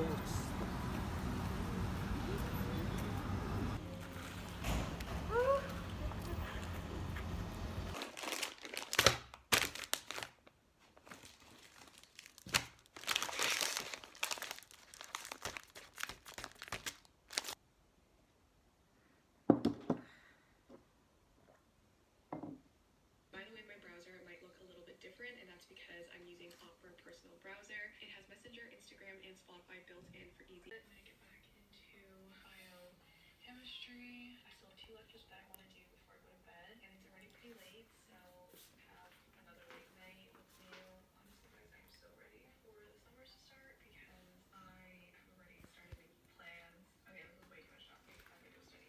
shorts. Different, and that's because I'm using Opera Personal Browser. It has Messenger, Instagram, and Spotify built in for easy. I'm gonna get back into biochemistry. I still have 2 lectures that I want to do before I go to bed, and it's already pretty late, so just have another late night with you. Honestly, guys, I'm so ready for the summer to start because I have already started making plans. Okay, this is way too much talking. I'm gonna go study.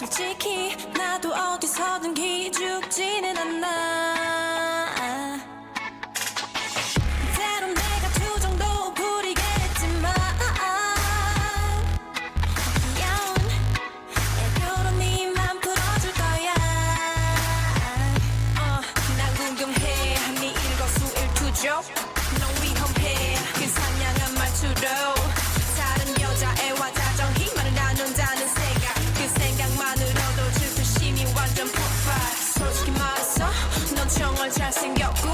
솔직히 나도 어디서든 기죽지는 않아. 때론 내가 투정도 부리겠지만 귀여운 애교로 네맘 풀어줄 거야. 난 궁금해 네 일거수일투족. 넌 위험해 그 상냥한 말투로 다른 여자애와 다정히 말을 나눈다는 생각, 그 생각만으로도 질투심이 완전 폭발. 솔직히 말해서 넌 정말 잘생겼고